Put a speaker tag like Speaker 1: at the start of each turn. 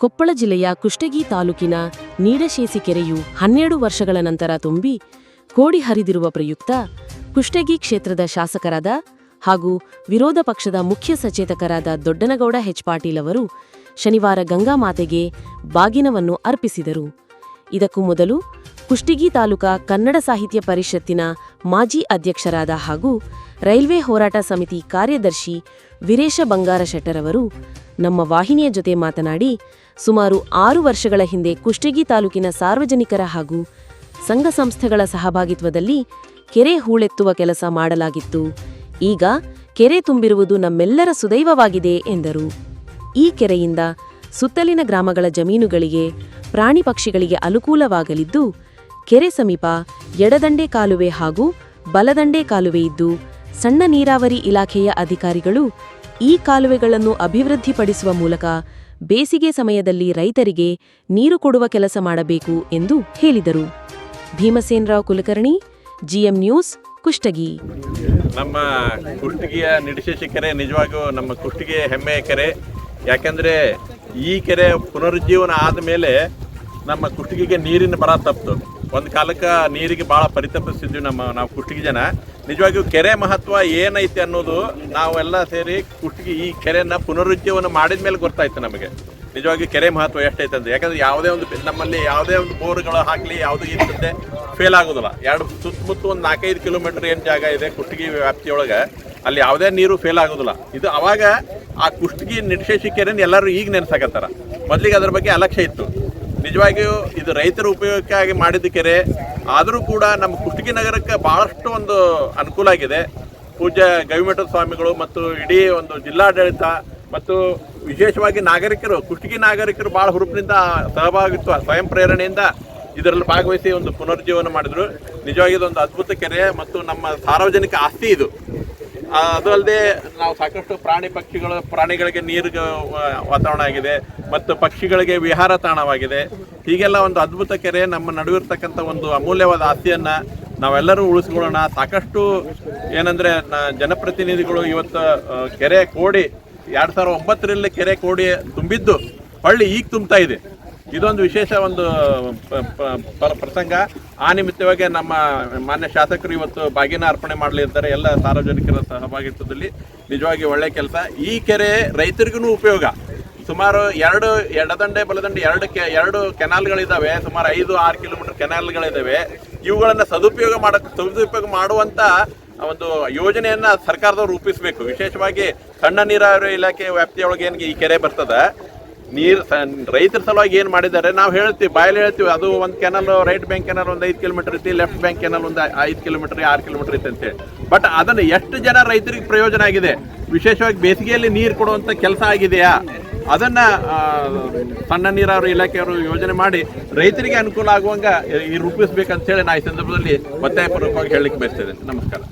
Speaker 1: ಕೊಪ್ಪಳ ಜಿಲ್ಲೆಯ ಕುಷ್ಟಗಿ ತಾಲೂಕಿನ ನೀಡಶೇಸಿ ಕೆರೆಯು 12 ವರ್ಷಗಳ ನಂತರ ತುಂಬಿ ಕೋಡಿ ಹರಿದಿರುವ ಪ್ರಯುಕ್ತ ಕುಷ್ಟಗಿ ಕ್ಷೇತ್ರದ ಶಾಸಕರಾದ ಹಾಗೂ ವಿರೋಧ ಪಕ್ಷದ ಮುಖ್ಯ ಸಚೇತಕರಾದ ದೊಡ್ಡನಗೌಡ ಎಚ್ ಪಾಟೀಲ್ ಅವರು ಶನಿವಾರ ಗಂಗಾಮಾತೆಗೆ ಬಾಗಿನವನ್ನು ಅರ್ಪಿಸಿದರು. ಇದಕ್ಕೂ ಮೊದಲು ಕುಷ್ಟಗಿ ತಾಲೂಕಾ ಕನ್ನಡ ಸಾಹಿತ್ಯ ಪರಿಷತ್ತಿನ ಮಾಜಿ ಅಧ್ಯಕ್ಷರಾದ ಹಾಗೂ ರೈಲ್ವೆ ಹೋರಾಟ ಸಮಿತಿ ಕಾರ್ಯದರ್ಶಿ ವೀರೇಶ ಬಂಗಾರಶೆಟ್ಟರ್ ಅವರು ನಮ್ಮ ವಾಹಿನಿಯ ಜೊತೆ ಮಾತನಾಡಿ, ಸುಮಾರು 6 ವರ್ಷಗಳ ಹಿಂದೆ ಕುಷ್ಟಗಿ ತಾಲೂಕಿನ ಸಾರ್ವಜನಿಕರ ಹಾಗೂ ಸಂಘ ಸಂಸ್ಥೆಗಳ ಸಹಭಾಗಿತ್ವದಲ್ಲಿ ಕೆರೆ ಹೂಳೆತ್ತುವ ಕೆಲಸ ಮಾಡಲಾಗಿತ್ತು. ಈಗ ಕೆರೆ ತುಂಬಿರುವುದು ನಮ್ಮೆಲ್ಲರ ಸುದೈವವಾಗಿದೆ ಎಂದರು. ಈ ಕೆರೆಯಿಂದ ಸುತ್ತಲಿನ ಗ್ರಾಮಗಳ ಜಮೀನುಗಳಿಗೆ, ಪ್ರಾಣಿ ಪಕ್ಷಿಗಳಿಗೆ ಅನುಕೂಲವಾಗಲಿದ್ದು, ಕೆರೆ ಸಮೀಪ ಎಡದಂಡೆ ಕಾಲುವೆ ಹಾಗೂ ಬಲದಂಡೆ ಕಾಲುವೆ ಇದ್ದು, ಸಣ್ಣ ನೀರಾವರಿ ಇಲಾಖೆಯ ಅಧಿಕಾರಿಗಳು ಈ ಕಾಲುವೆಗಳನ್ನು ಅಭಿವೃದ್ಧಿಪಡಿಸುವ ಮೂಲಕ ಬೇಸಿಗೆ ಸಮಯದಲ್ಲಿ ರೈತರಿಗೆ ನೀರು ಕೊಡುವ ಕೆಲಸ ಮಾಡಬೇಕು ಎಂದು ಹೇಳಿದರು. Bhimsenrao Kulkarni, GM news, Kushtagi.
Speaker 2: ನಮ್ಮ ಕುಷ್ಟಗಿಯ ನಿಡಶೇಸಿ ಕೆರೆ ನಿಜವಾಗಿಯೂ ನಮ್ಮ ಕುಷ್ಟಗಿಯ ಹೆಮ್ಮೆಯ ಕೆರೆ. ಯಾಕೆಂದರೆ ಈ ಕೆರೆ ಪುನರುಜ್ಜೀವನ ಆದಮೇಲೆ ನಮ್ಮ ಕುಷ್ಟಗಿಗೆ ನೀರಿನ ಬರ ತಪ್ಪಿತು. ಒಂದು ಕಾಲಕ್ಕೆ ನೀರಿಗೆ ಭಾಳ ಪರಿತಪಿಸ್ತಿದ್ವಿ ನಾವು ಕುಷ್ಟಗಿ ಜನ. ನಿಜವಾಗಿಯೂ ಕೆರೆ ಮಹತ್ವ ಏನೈತೆ ಅನ್ನೋದು ನಾವೆಲ್ಲ ಸೇರಿ ಕುಷ್ಟಗಿ ಈ ಕೆರೆಯನ್ನು ಪುನರುಜ್ಜೀವನ ಮಾಡಿದ ಮೇಲೆ ಗೊತ್ತಾಯ್ತು ನಮಗೆ ನಿಜವಾಗಿ ಕೆರೆ ಮಹತ್ವ ಎಷ್ಟೈತೆ ಅಂತ. ಯಾಕಂದರೆ ಯಾವುದೇ ಒಂದು ನಮ್ಮಲ್ಲಿ ಯಾವುದೇ ಒಂದು ಬೋರ್ಗಳು ಹಾಕಲಿ ಯಾವುದೂ ಇರ್ತದೆ ಫೇಲ್ ಆಗೋದಿಲ್ಲ. ಸುತ್ತಮುತ್ತ ಒಂದು 4-5 ಕಿಲೋಮೀಟರ್ ಏನು ಜಾಗ ಇದೆ ಕುಷ್ಟಗಿ ವ್ಯಾಪ್ತಿಯೊಳಗೆ, ಅಲ್ಲಿ ಯಾವುದೇ ನೀರು ಫೇಲ್ ಆಗೋದಿಲ್ಲ. ಇದು ಅವಾಗ ಆ ಕುಷ್ಟಗಿ ನಿಡಶೇಸಿ ಕೆರೆನ ಎಲ್ಲರೂ ಈಗ ನೆನೆಸಾಕತ್ತಾರ. ಮೊದಲಿಗೆ ಅದ್ರ ಬಗ್ಗೆ ಅಲಕ್ಷ್ಯ ಇತ್ತು. ನಿಜವಾಗಿಯೂ ಇದು ರೈತರ ಉಪಯೋಗಕ್ಕಾಗಿ ಮಾಡಿದ ಕೆರೆ. ಆದರೂ ಕೂಡ ನಮ್ಮ ಕುಷ್ಟಗಿ ನಗರಕ್ಕೆ ಭಾಳಷ್ಟು ಒಂದು ಅನುಕೂಲ ಆಗಿದೆ. ಪೂಜ್ಯ ಗವಿಮಠದ ಸ್ವಾಮಿಗಳು ಮತ್ತು ಇಡೀ ಒಂದು ಜಿಲ್ಲಾಡಳಿತ ಮತ್ತು ವಿಶೇಷವಾಗಿ ನಾಗರಿಕರು, ಕುಷ್ಟಗಿ ನಾಗರಿಕರು ಭಾಳ ಹುರುಪಿನಿಂದ ಸಹಭಾಗಿತ್ವ, ಸ್ವಯಂ ಪ್ರೇರಣೆಯಿಂದ ಇದರಲ್ಲಿ ಭಾಗವಹಿಸಿ ಒಂದು ಪುನರುಜ್ಜೀವನ ಮಾಡಿದರು. ನಿಜವಾಗಿ ಇದೊಂದು ಅದ್ಭುತ ಕೆರೆ ಮತ್ತು ನಮ್ಮ ಸಾರ್ವಜನಿಕ ಆಸ್ತಿ ಇದು. ಅದು ಅಲ್ಲದೆ ನಾವು ಸಾಕಷ್ಟು ಪ್ರಾಣಿಗಳಿಗೆ ನೀರಿಗೆ ವಾತಾವರಣ ಆಗಿದೆ ಮತ್ತು ಪಕ್ಷಿಗಳಿಗೆ ವಿಹಾರ ತಾಣವಾಗಿದೆ. ಹೀಗೆಲ್ಲ ಒಂದು ಅದ್ಭುತ ಕೆರೆ ನಮ್ಮ ನಡುವಿರ್ತಕ್ಕಂಥ ಒಂದು ಅಮೂಲ್ಯವಾದ ಆಸ್ತಿಯನ್ನು ನಾವೆಲ್ಲರೂ ಉಳಿಸ್ಕೊಳ್ಳೋಣ. ಸಾಕಷ್ಟು ಏನಂದರೆ ಜನಪ್ರತಿನಿಧಿಗಳು ಇವತ್ತು ಕೆರೆ ಕೋಡಿ 2009ರಲ್ಲಿ ಕೆರೆ ಕೋಡಿ ತುಂಬಿದ್ದು ಹೊಳ್ಳಿ ಈಗ ತುಂಬ್ತಾ ಇದೆ. ಇದೊಂದು ವಿಶೇಷ ಒಂದು ಪ್ರಸಂಗ. ಆ ನಿಮಿತ್ತವಾಗಿ ನಮ್ಮ ಮಾನ್ಯ ಶಾಸಕರು ಇವತ್ತು ಬಾಗಿನ ಅರ್ಪಣೆ ಮಾಡಲಿದ್ದಾರೆ ಎಲ್ಲ ಸಾರ್ವಜನಿಕರ ಸಹಭಾಗಿತ್ವದಲ್ಲಿ. ನಿಜವಾಗಿ ಒಳ್ಳೆಯ ಕೆಲಸ. ಈ ಕೆರೆ ರೈತರಿಗೂ ಉಪಯೋಗ. ಸುಮಾರು 2 ಎಡದಂಡೆ ಬಲದಂಡೆ 2 ಕೆನಾಲ್ಗಳಿದ್ದಾವೆ. ಸುಮಾರು 5-6 ಕಿಲೋಮೀಟರ್ ಕೆನಾಲ್ಗಳಿದ್ದಾವೆ. ಇವುಗಳನ್ನು ಸದುಪಯೋಗ ಮಾಡುವಂಥ ಒಂದು ಯೋಜನೆಯನ್ನು ಸರ್ಕಾರದವ್ರು ರೂಪಿಸಬೇಕು. ವಿಶೇಷವಾಗಿ ಸಣ್ಣ ನೀರಾವರಿ ಇಲಾಖೆ ವ್ಯಾಪ್ತಿಯೊಳಗೆ ಏನು ಈ ಕೆರೆ ಬರ್ತದೆ, ರೈತರ ಸಲುವಾಗಿ ಏನು ಮಾಡಿದ್ದಾರೆ ನಾವು ಹೇಳ್ತೀವಿ, ಬಾಯಲ್ಲಿ ಹೇಳ್ತೀವಿ. ಅದು ಒಂದು ಕೆನಲ್, ರೈಟ್ ಬ್ಯಾಂಕ್ ಕೆನಲ್ ಒಂದು 5 ಕಿಲೋಮೀಟರ್ ಐತಿ, ಲೆಫ್ಟ್ ಬ್ಯಾಂಕ್ ಕೆನಲ್ ಒಂದು 5 ಕಿಲೋಮೀಟರ್ 6 ಕಿಲೋಮೀಟರ್ ಐತೆ ಅಂತೇಳಿ. ಬಟ್ ಅದನ್ನು ಎಷ್ಟು ಜನ ರೈತರಿಗೆ ಪ್ರಯೋಜನ ಆಗಿದೆ, ವಿಶೇಷವಾಗಿ ಬೇಸಿಗೆಯಲ್ಲಿ ನೀರು ಕೊಡುವಂಥ ಕೆಲಸ ಆಗಿದೆಯಾ, ಅದನ್ನು ಸಣ್ಣ ನೀರಾವರಿ ಇಲಾಖೆಯವರು ಯೋಜನೆ ಮಾಡಿ ರೈತರಿಗೆ ಅನುಕೂಲ ಆಗುವಂಗೆ ರೂಪಿಸಬೇಕಂತೇಳಿ ನಾನು ಈ ಸಂದರ್ಭದಲ್ಲಿ ಒತ್ತಾಯಪೂರ್ವಕವಾಗಿ ಹೇಳಲಿಕ್ಕೆ ಬಯಸ್ತಿದ್ದೇನೆ. ನಮಸ್ಕಾರ.